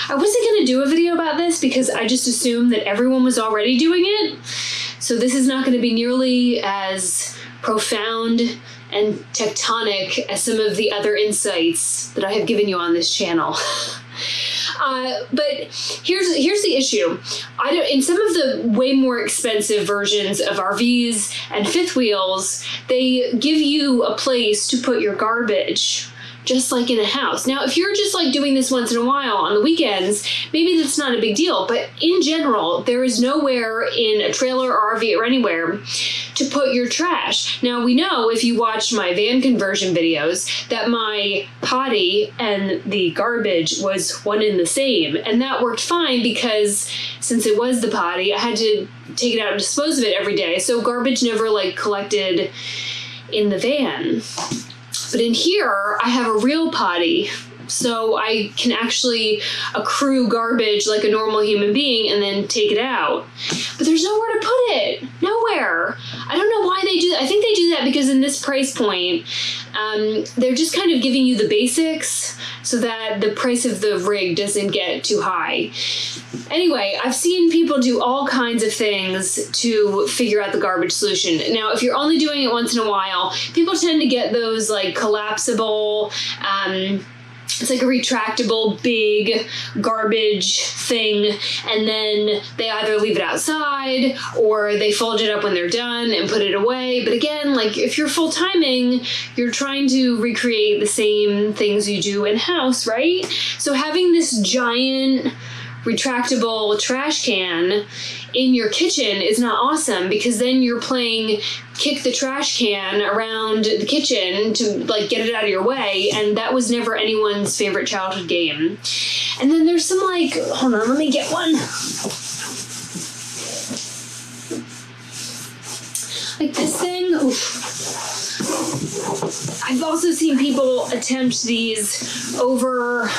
I wasn't going to do a video about this because I just assumed that everyone was already doing it. So this is not going to be nearly as profound and tectonic as some of the other insights that I have given you on this channel. But here's the issue. In some of the way more expensive versions of RVs and fifth wheels, they give you a place to put your garbage, just like in a house. Now, if you're just like doing this once in a while on the weekends, maybe that's not a big deal. But in general, there is nowhere in a trailer or RV or anywhere to put your trash. Now, we know if you watch my van conversion videos that my potty and the garbage was one and the same. And that worked fine because since it was the potty, I had to take it out and dispose of it every day. So garbage never like collected in the van. But in here, I have a real potty, so I can actually accrue garbage like a normal human being and then take it out. But there's nowhere to put it. Nowhere. I don't know why they do that. I think they do that because in this price point, they're just kind of giving you the basics so that the price of the rig doesn't get too high. Anyway, I've seen people do all kinds of things to figure out the garbage solution. Now, if you're only doing it once in a while, people tend to get those like collapsible, it's like a retractable big garbage thing, and then they either leave it outside or they fold it up when they're done and put it away. But again, like if you're full timing, you're trying to recreate the same things you do in house, right? So having this giant retractable trash can in your kitchen is not awesome, because then you're playing kick the trash can around the kitchen to like get it out of your way, and that was never anyone's favorite childhood game. And then there's some like, hold on, let me get one. Like this thing. Oof. I've also seen people attempt these over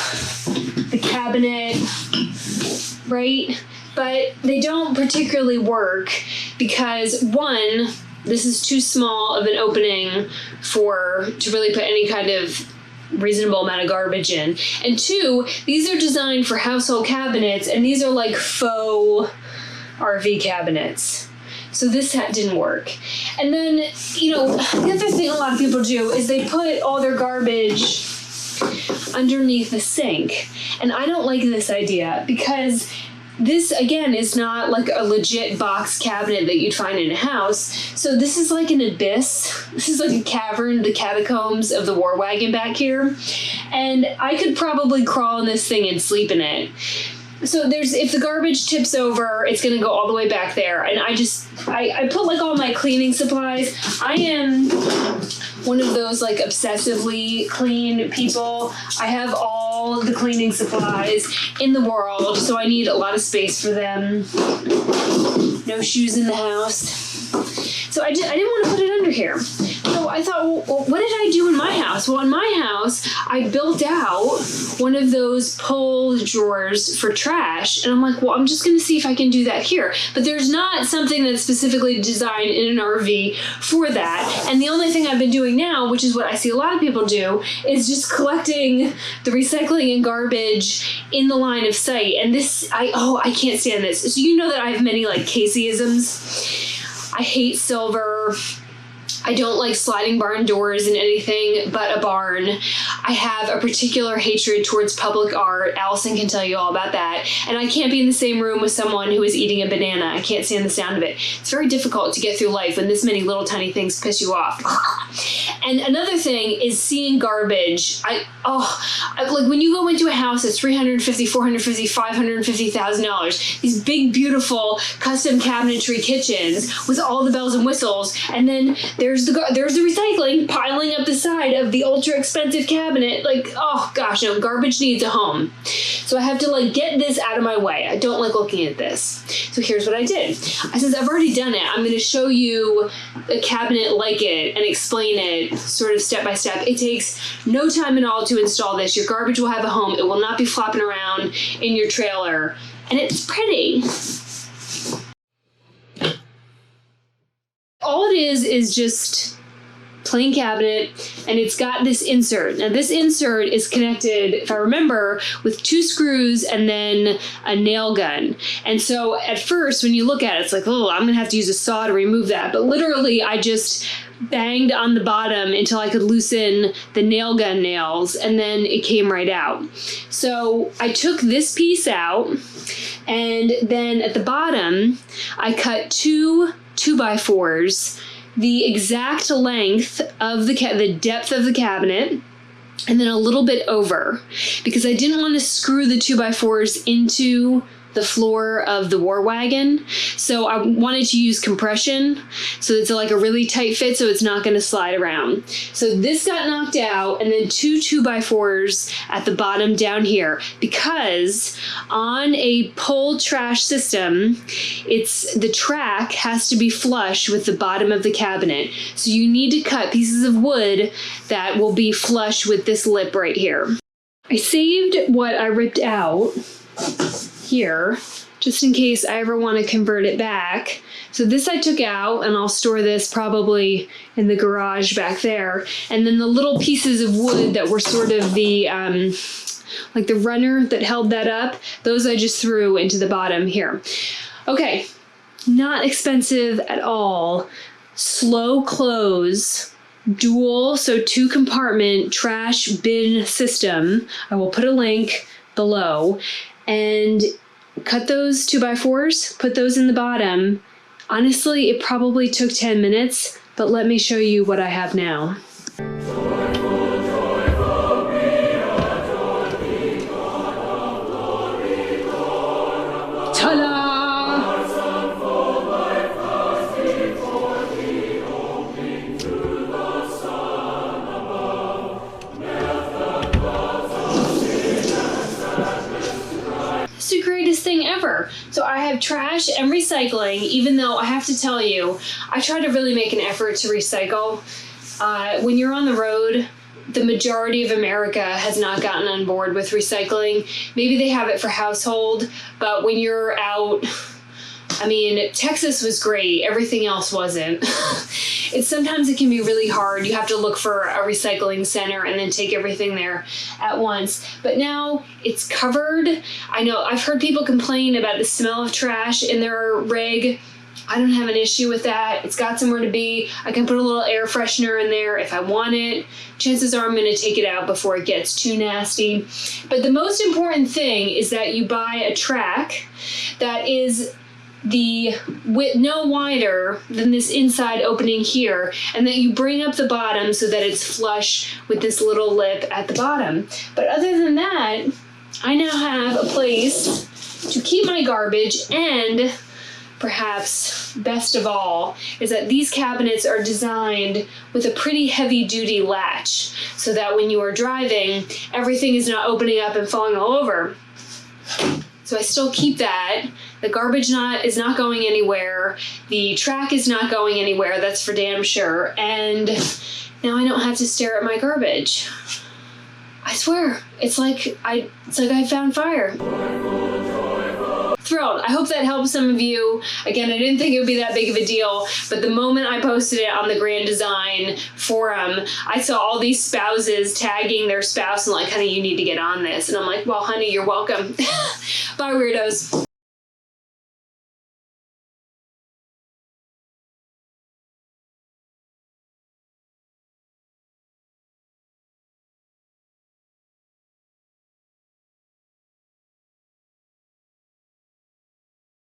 the cabinet, right? But they don't particularly work because, one, this is too small of an opening to really put any kind of reasonable amount of garbage in. And two, these are designed for household cabinets, and these are like faux RV cabinets. So this didn't work. And then, you know, the other thing a lot of people do is they put all their garbage underneath the sink. And I don't like this idea because this, again, is not like a legit box cabinet that you'd find in a house. So this is like an abyss. This is like a cavern, the catacombs of the war wagon back here. And I could probably crawl in this thing and sleep in it. So if the garbage tips over, it's going to go all the way back there. And I put like all my cleaning supplies. I am one of those like obsessively clean people. I have all the cleaning supplies in the world, so I need a lot of space for them. No shoes in the house. So I didn't want to put it under here. So I thought, well, what did I do in my house? Well, in my house, I built out one of those pull drawers for trash. And I'm like, well, I'm just going to see if I can do that here. But there's not something that's specifically designed in an RV for that. And the only thing I've been doing now, which is what I see a lot of people do, is just collecting the recycling and garbage in the line of sight. And I can't stand this. So you know that I have many like Caseyisms. I hate silver. I don't like sliding barn doors in anything but a barn. I have a particular hatred towards public art. Allison can tell you all about that. And I can't be in the same room with someone who is eating a banana. I can't stand the sound of it. It's very difficult to get through life when this many little tiny things piss you off. And another thing is seeing garbage. Like when you go into a house that's $350,000, $450,000, $550,000, these big, beautiful custom cabinetry kitchens with all the bells and whistles, and then there's the recycling piling up the side of the ultra expensive cabinet. Like, oh gosh, no, garbage needs a home. So I have to like get this out of my way. I don't like looking at this. So here's what I did. I said, I've already done it. I'm going to show you a cabinet like it and explain it sort of step by step. It takes no time at all to install this. Your garbage will have a home. It will not be flopping around in your trailer. And it's pretty. All it is just plain cabinet, and it's got this insert. Now this insert is connected, if I remember, with 2 screws and then a nail gun. And so at first when you look at it, it's like, oh, I'm gonna have to use a saw to remove that. But literally I just banged on the bottom until I could loosen the nail gun nails, and then it came right out. So I took this piece out, and then at the bottom I cut 2 2x4s the exact length of the depth of the cabinet, and then a little bit over, because I didn't want to screw the 2x4s into the floor of the War Wagon. So I wanted to use compression, so it's like a really tight fit, so it's not going to slide around. So this got knocked out, and then 2 2x4s at the bottom down here, because on a pull trash system, the track has to be flush with the bottom of the cabinet. So you need to cut pieces of wood that will be flush with this lip right here. I saved what I ripped out here, just in case I ever want to convert it back. So this I took out, and I'll store this probably in the garage back there. And then the little pieces of wood that were sort of the, like the runner that held that up, those I just threw into the bottom here. Okay, not expensive at all. Slow close, dual, so 2 compartment trash bin system. I will put a link below. And cut those 2x4s, put those in the bottom. Honestly, it probably took 10 minutes, but let me show you what I have now. Ta-da! The greatest thing ever. So I have trash and recycling, even though I have to tell you, I try to really make an effort to recycle. When you're on the road, the majority of America has not gotten on board with recycling. Maybe they have it for household, but when you're out, I mean, Texas was great, everything else wasn't. Sometimes it can be really hard. You have to look for a recycling center and then take everything there at once. But now it's covered. I know I've heard people complain about the smell of trash in their rig. I don't have an issue with that. It's got somewhere to be. I can put a little air freshener in there if I want it. Chances are I'm going to take it out before it gets too nasty. But the most important thing is that you buy a track that is no wider than this inside opening here, and that you bring up the bottom so that it's flush with this little lip at the bottom. But other than that, I now have a place to keep my garbage, and perhaps best of all is that these cabinets are designed with a pretty heavy duty latch, so that when you are driving, everything is not opening up and falling all over. So I still keep that. The garbage is not going anywhere. The track is not going anywhere, that's for damn sure. And now I don't have to stare at my garbage. I swear, it's like I found fire. Thrilled. I hope that helps some of you. Again, I didn't think it would be that big of a deal, but the moment I posted it on the Grand Design forum, I saw all these spouses tagging their spouse and like, honey, you need to get on this. And I'm like, well, honey, you're welcome. Bye, weirdos.